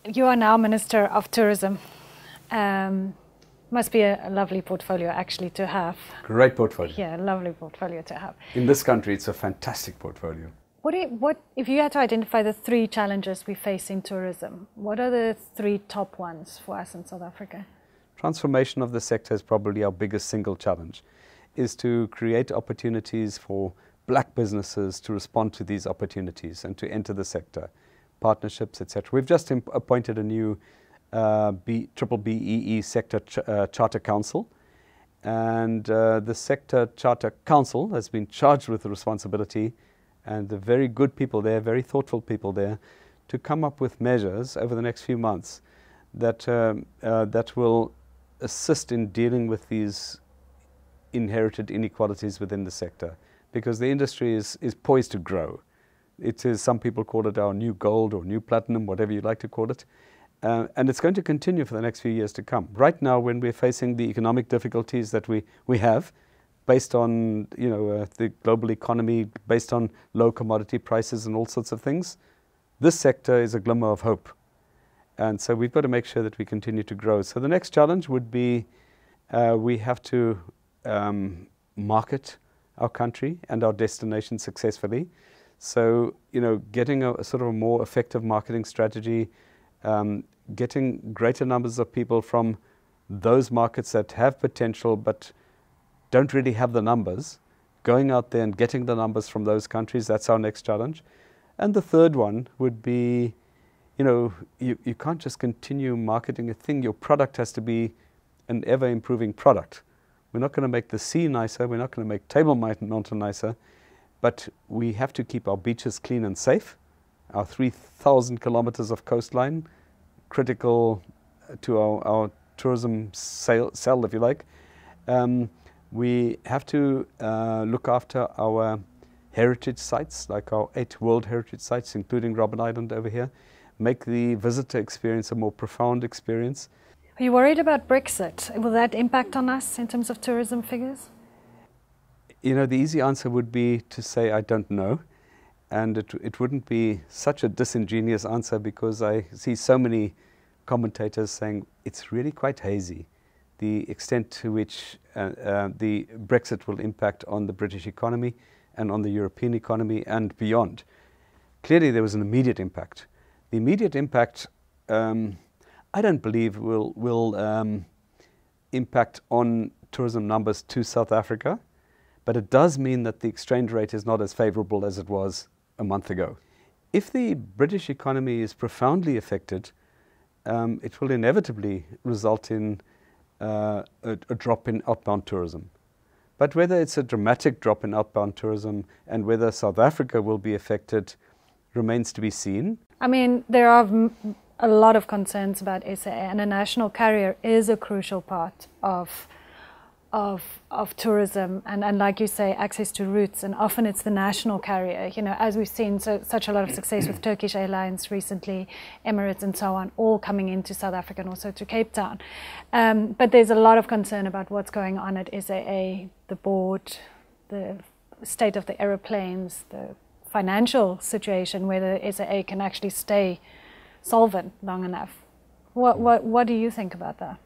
You are now Minister of Tourism. Must be a lovely portfolio actually to have. Great portfolio. Yeah, lovely portfolio to have. In this country, it's a fantastic portfolio. What if you had to identify the three challenges we face in tourism? What are the three top ones for us in South Africa? Transformation of the sector is probably our biggest single challenge, is to create opportunities for black businesses to respond to these opportunities and to enter the sector, partnerships, etc. We've just appointed a new BEE Sector Charter Council, and the Sector Charter Council has been charged with the responsibility, and the very good people there, very thoughtful people there, to come up with measures over the next few months that that will assist in dealing with these inherited inequalities within the sector, because the industry is poised to grow. It is, some people call it our new gold or new platinum, whatever you like to call it. And it's going to continue for the next few years to come. Right now, when we're facing the economic difficulties that we have, based on the global economy, based on low commodity prices and all sorts of things, this sector is a glimmer of hope. And so we've got to make sure that we continue to grow. So the next challenge would be we have to market our country and our destination successfully. So, getting a sort of a more effective marketing strategy, getting greater numbers of people from those markets that have potential but don't really have the numbers, going out there and getting the numbers from those countries, that's our next challenge. And the third one would be, you can't just continue marketing a thing. Your product has to be an ever-improving product. We're not going to make the sea nicer, we're not going to make Table Mountain nicer, but we have to keep our beaches clean and safe, our 3,000 kilometers of coastline, critical to our tourism cell, if you like. We have to look after our heritage sites, like our 8 World Heritage Sites, including Robben Island over here, make the visitor experience a more profound experience. Are you worried about Brexit? Will that impact on us in terms of tourism figures? The easy answer would be to say I don't know. And it wouldn't be such a disingenuous answer, because I see so many commentators saying it's really quite hazy, the extent to which the Brexit will impact on the British economy and on the European economy and beyond. Clearly there was an immediate impact. The immediate impact, I don't believe will impact on tourism numbers to South Africa, but it does mean that the exchange rate is not as favorable as it was a month ago. If the British economy is profoundly affected, it will inevitably result in a drop in outbound tourism. But whether it's a dramatic drop in outbound tourism and whether South Africa will be affected remains to be seen. I mean, there are a lot of concerns about SAA, and a national carrier is a crucial part of tourism, and like you say, access to routes, and often it's the national carrier, as we've seen such a lot of success with Turkish Airlines recently, Emirates and so on, all coming into South Africa and also to Cape Town. But there's a lot of concern about what's going on at SAA, the board, the state of the aeroplanes, the financial situation, whether SAA can actually stay solvent long enough. What do you think about that?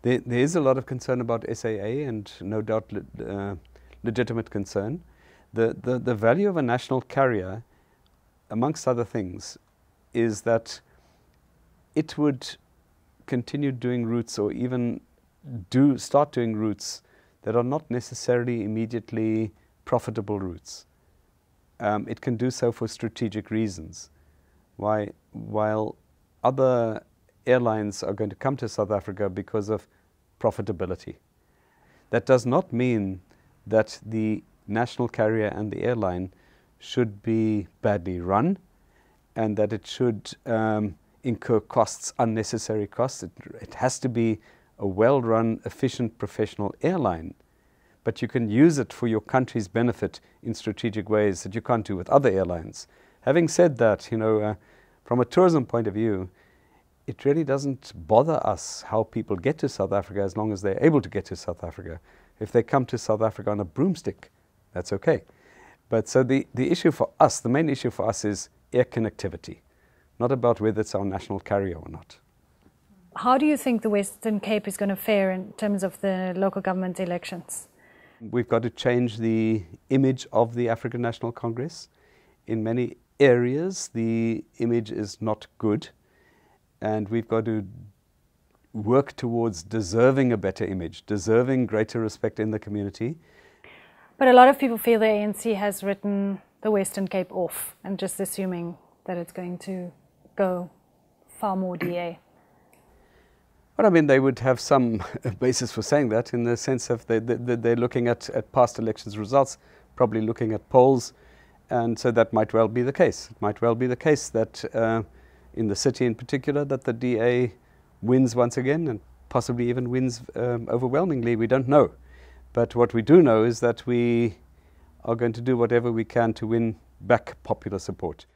There is a lot of concern about SAA, and no doubt legitimate concern. The value of a national carrier, amongst other things, is that it would continue doing routes, or even start doing routes that are not necessarily immediately profitable routes. It can do so for strategic reasons. While other airlines are going to come to South Africa because of profitability. That does not mean that the national carrier and the airline should be badly run, and that it should incur costs, unnecessary costs. It has to be a well-run, efficient, professional airline, but you can use it for your country's benefit in strategic ways that you can't do with other airlines. Having said that, from a tourism point of view, it really doesn't bother us how people get to South Africa, as long as they're able to get to South Africa. If they come to South Africa on a broomstick, that's okay. But so the issue for us, the main issue for us, is air connectivity. not about whether it's our national carrier or not. How do you think the Western Cape is going to fare in terms of the local government elections? We've got to change the image of the African National Congress. In many areas, the image is not good, and we've got to work towards deserving a better image, deserving greater respect in the community. But a lot of people feel the ANC has written the Western Cape off and just assuming that it's going to go far more DA. But I mean, they would have some basis for saying that, in the sense of they're looking at past elections results, probably looking at polls, and so that might well be the case. It might well be the case that in the city in particular, that the DA wins once again, and possibly even wins overwhelmingly. We don't know. But what we do know is that we are going to do whatever we can to win back popular support.